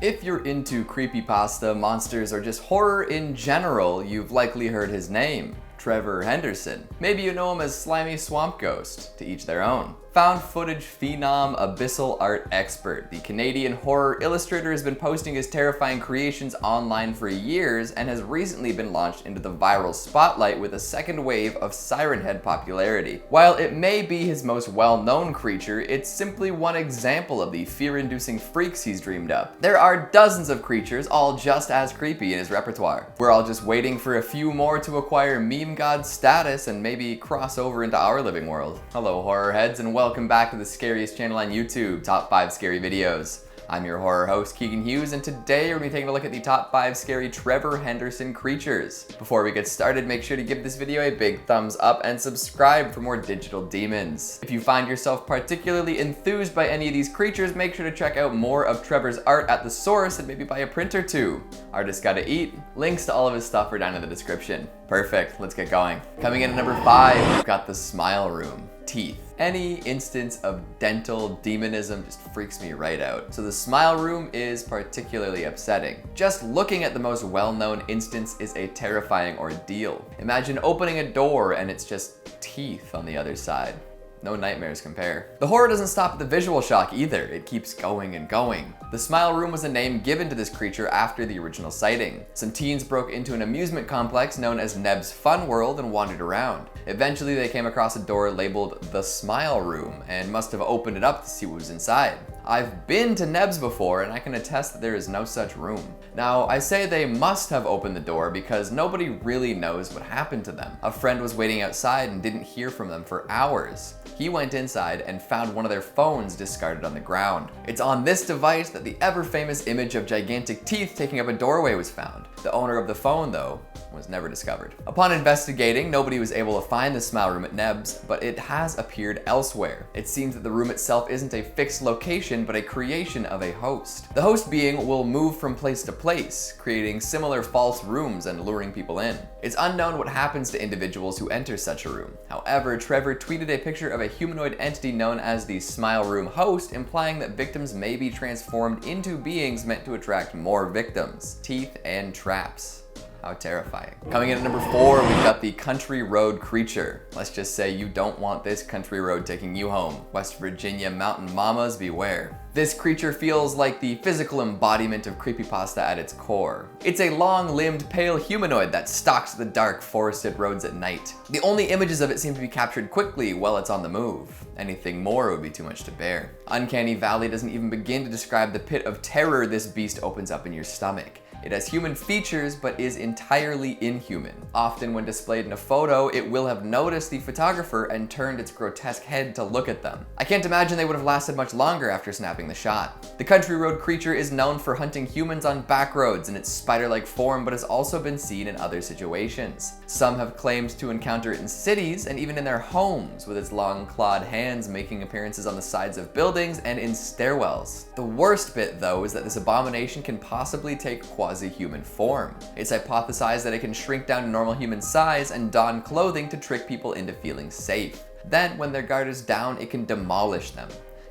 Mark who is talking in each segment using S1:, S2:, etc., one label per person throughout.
S1: If you're into creepypasta, monsters, or just horror in general, you've likely heard his name, Trevor Henderson. Maybe you know him as SlimySwampGhost, to each their own. Found footage phenom, abyssal art expert, the Canadian horror illustrator has been posting his terrifying creations online for years and has recently been launched into the viral spotlight with a second wave of Siren Head popularity. While it may be his most well-known creature, it's simply one example of the fear-inducing freaks he's dreamed up. There are dozens of creatures, all just as creepy in his repertoire. We're all just waiting for a few more to acquire meme god status and maybe cross over into our living world. Hello horror heads, and welcome back to the scariest channel on YouTube, Top 5 Scary Videos. I'm your horror host, Keegan Hughes, and today we're going to be taking a look at the top 5 scary Trevor Henderson creatures. Before we get started, make sure to give this video a big thumbs up and subscribe for more digital demons. If you find yourself particularly enthused by any of these creatures, make sure to check out more of Trevor's art at the source and maybe buy a print or two. Artist Gotta Eat. Links to all of his stuff are down in the description. Perfect, let's get going. Coming in at number 5, we've got the Smile Room. Teeth. Any instance of dental demonism just freaks me right out. So the Smile Room is particularly upsetting. Just looking at the most well-known instance is a terrifying ordeal. Imagine opening a door and it's just teeth on the other side. No nightmares compare. The horror doesn't stop at the visual shock either, it keeps going and going. The Smile Room was a name given to this creature after the original sighting. Some teens broke into an amusement complex known as Neb's Fun World and wandered around. Eventually they came across a door labeled the Smile Room and must have opened it up to see what was inside. I've been to Neb's before and I can attest that there is no such room. Now, I say they must have opened the door because nobody really knows what happened to them. A friend was waiting outside and didn't hear from them for hours. He went inside and found one of their phones discarded on the ground. It's on this device that the ever-famous image of gigantic teeth taking up a doorway was found. The owner of the phone, though, was never discovered. Upon investigating, nobody was able to find the Smile Room at Neb's, but it has appeared elsewhere. It seems that the room itself isn't a fixed location, but a creation of a host. The host being will move from place to place, creating similar false rooms and luring people in. It's unknown what happens to individuals who enter such a room. However, Trevor tweeted a picture of a humanoid entity known as the Smile Room host, implying that victims may be transformed into beings meant to attract more victims. Teeth and traps. How terrifying. Coming in at number 4, we've got the Country Road Creature. Let's just say you don't want this country road taking you home. West Virginia mountain mamas, beware. This creature feels like the physical embodiment of creepypasta at its core. It's a long-limbed, pale humanoid that stalks the dark, forested roads at night. The only images of it seem to be captured quickly while it's on the move. Anything more would be too much to bear. Uncanny Valley doesn't even begin to describe the pit of terror this beast opens up in your stomach. It has human features, but is entirely inhuman. Often when displayed in a photo, it will have noticed the photographer and turned its grotesque head to look at them. I can't imagine they would have lasted much longer after snapping the shot. The Country Road Creature is known for hunting humans on back roads in its spider-like form, but has also been seen in other situations. Some have claimed to encounter it in cities and even in their homes, with its long clawed hands making appearances on the sides of buildings and in stairwells. The worst bit, though, is that this abomination can possibly take quasi-human form. It's hypothesized that it can shrink down to normal human size and don clothing to trick people into feeling safe. Then, when their guard is down, it can demolish them.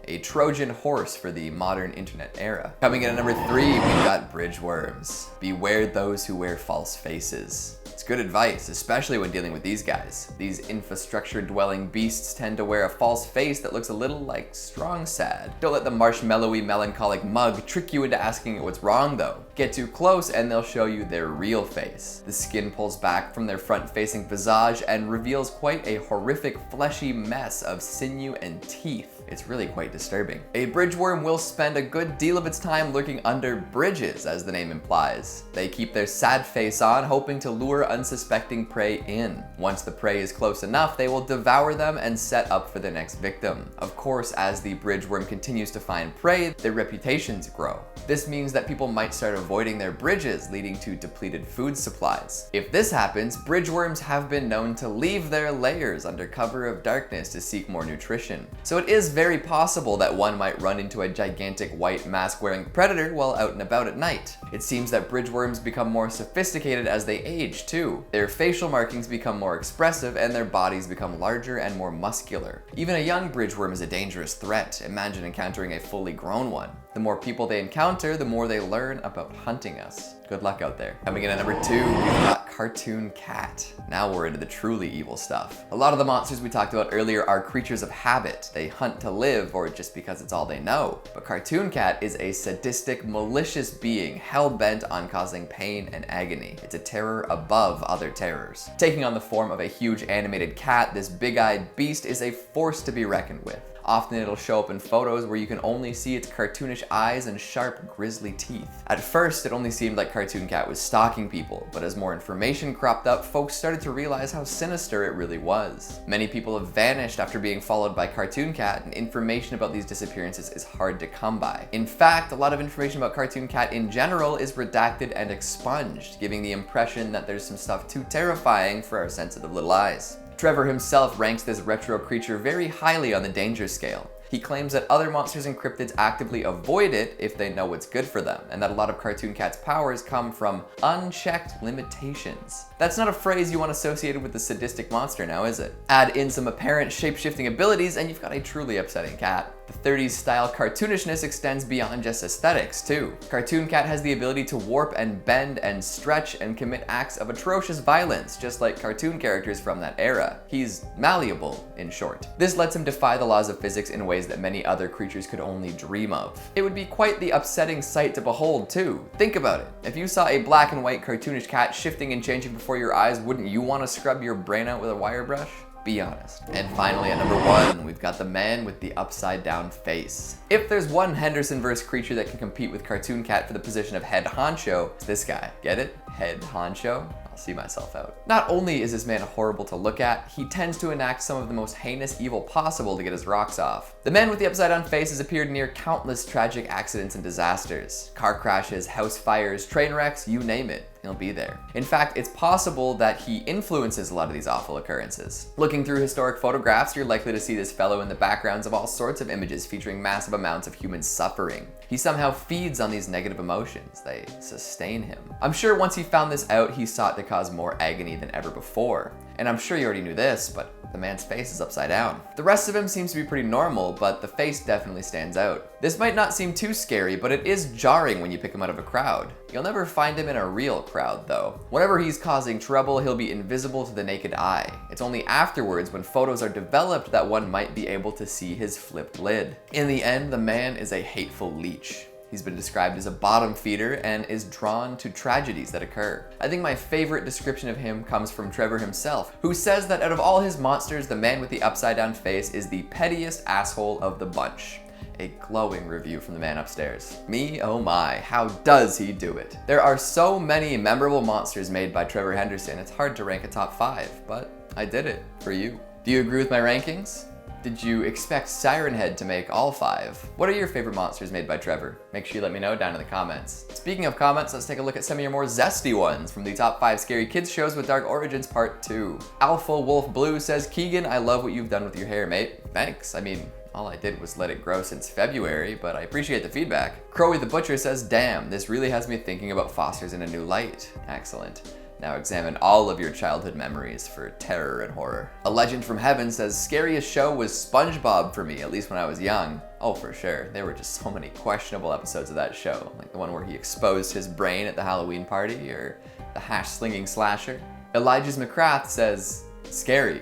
S1: A Trojan horse for the modern internet era. Coming in at number 3, we've got bridge worms. Beware those who wear false faces. It's good advice, especially when dealing with these guys. These infrastructure-dwelling beasts tend to wear a false face that looks a little like strong sad. Don't let the marshmallowy, melancholic mug trick you into asking it what's wrong though. Get too close and they'll show you their real face. The skin pulls back from their front-facing visage and reveals quite a horrific, fleshy mess of sinew and teeth. It's really quite disturbing. A bridge worm will spend a good deal of its time lurking under bridges, as the name implies. They keep their sad face on, hoping to lure unsuspecting prey in. Once the prey is close enough, they will devour them and set up for their next victim. Of course, as the bridge worm continues to find prey, their reputations grow. This means that people might start avoiding their bridges, leading to depleted food supplies. If this happens, bridge worms have been known to leave their lairs under cover of darkness to seek more nutrition. So it is very possible that one might run into a gigantic white mask-wearing predator while out and about at night. It seems that bridge worms become more sophisticated as they age too. Their facial markings become more expressive and their bodies become larger and more muscular. Even a young bridge worm is a dangerous threat. Imagine encountering a fully grown one. The more people they encounter, the more they learn about hunting us. Good luck out there. Coming in at number 2, we've got Cartoon Cat. Now we're into the truly evil stuff. A lot of the monsters we talked about earlier are creatures of habit. They hunt to live or just because it's all they know. But Cartoon Cat is a sadistic, malicious being hell-bent on causing pain and agony. It's a terror above other terrors. Taking on the form of a huge animated cat, this big-eyed beast is a force to be reckoned with. Often it'll show up in photos where you can only see its cartoonish eyes and sharp, grisly teeth. At first, it only seemed like Cartoon Cat was stalking people, but as more information cropped up, folks started to realize how sinister it really was. Many people have vanished after being followed by Cartoon Cat, and information about these disappearances is hard to come by. In fact, a lot of information about Cartoon Cat in general is redacted and expunged, giving the impression that there's some stuff too terrifying for our sensitive little eyes. Trevor himself ranks this retro creature very highly on the danger scale. He claims that other monsters and cryptids actively avoid it if they know what's good for them, and that a lot of Cartoon Cat's powers come from unchecked limitations. That's not a phrase you want associated with the sadistic monster now, is it? Add in some apparent shape-shifting abilities and you've got a truly upsetting cat. The 30s style cartoonishness extends beyond just aesthetics, too. Cartoon Cat has the ability to warp and bend and stretch and commit acts of atrocious violence, just like cartoon characters from that era. He's malleable, in short. This lets him defy the laws of physics in ways that many other creatures could only dream of. It would be quite the upsetting sight to behold, too. Think about it. If you saw a black and white cartoonish cat shifting and changing before your eyes, wouldn't you want to scrub your brain out with a wire brush? Be honest. And finally, at number 1, we've got the man with the upside-down face. If there's one Henderson-verse creature that can compete with Cartoon Cat for the position of head honcho, it's this guy. Get it? Head honcho? I'll see myself out. Not only is this man horrible to look at, he tends to enact some of the most heinous evil possible to get his rocks off. The man with the upside-down face has appeared near countless tragic accidents and disasters. Car crashes, house fires, train wrecks, you name it. He'll be there. In fact, it's possible that he influences a lot of these awful occurrences. Looking through historic photographs, you're likely to see this fellow in the backgrounds of all sorts of images featuring massive amounts of human suffering. He somehow feeds on these negative emotions. They sustain him. I'm sure once he found this out, he sought to cause more agony than ever before. And I'm sure you already knew this, but the man's face is upside down. The rest of him seems to be pretty normal, but the face definitely stands out. This might not seem too scary, but it is jarring when you pick him out of a crowd. You'll never find him in a real crowd, though. Whenever he's causing trouble, he'll be invisible to the naked eye. It's only afterwards, when photos are developed, that one might be able to see his flipped lid. In the end, the man is a hateful leech. He's been described as a bottom feeder and is drawn to tragedies that occur. I think my favorite description of him comes from Trevor himself, who says that out of all his monsters, the man with the upside-down face is the pettiest asshole of the bunch. A glowing review from the man upstairs. Me, oh my, how does he do it? There are so many memorable monsters made by Trevor Henderson, it's hard to rank a top 5, but I did it for you. Do you agree with my rankings? Did you expect Siren Head to make all 5? What are your favorite monsters made by Trevor? Make sure you let me know down in the comments. Speaking of comments, let's take a look at some of your more zesty ones from the top 5 scary kids shows with Dark Origins Part 2. Alpha Wolf Blue says, Keegan, I love what you've done with your hair, mate. Thanks. I mean, all I did was let it grow since February, but I appreciate the feedback. Crowy the Butcher says, damn, this really has me thinking about fosters in a new light. Excellent. Now examine all of your childhood memories for terror and horror. A Legend from Heaven says, scariest show was SpongeBob for me, at least when I was young. Oh, for sure. There were just so many questionable episodes of that show, like the one where he exposed his brain at the Halloween party, or the hash-slinging slasher. Elijah's McCrath says, scary.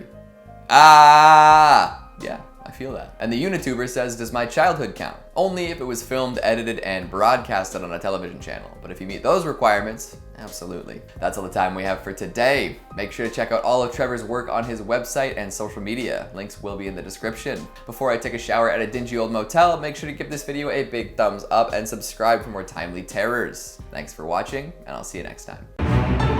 S1: Ah! Yeah, I feel that. And the Unituber says, does my childhood count? Only if it was filmed, edited, and broadcasted on a television channel. But if you meet those requirements, absolutely. That's all the time we have for today. Make sure to check out all of Trevor's work on his website and social media. Links will be in the description. Before I take a shower at a dingy old motel, make sure to give this video a big thumbs up and subscribe for more timely terrors. Thanks for watching, and I'll see you next time.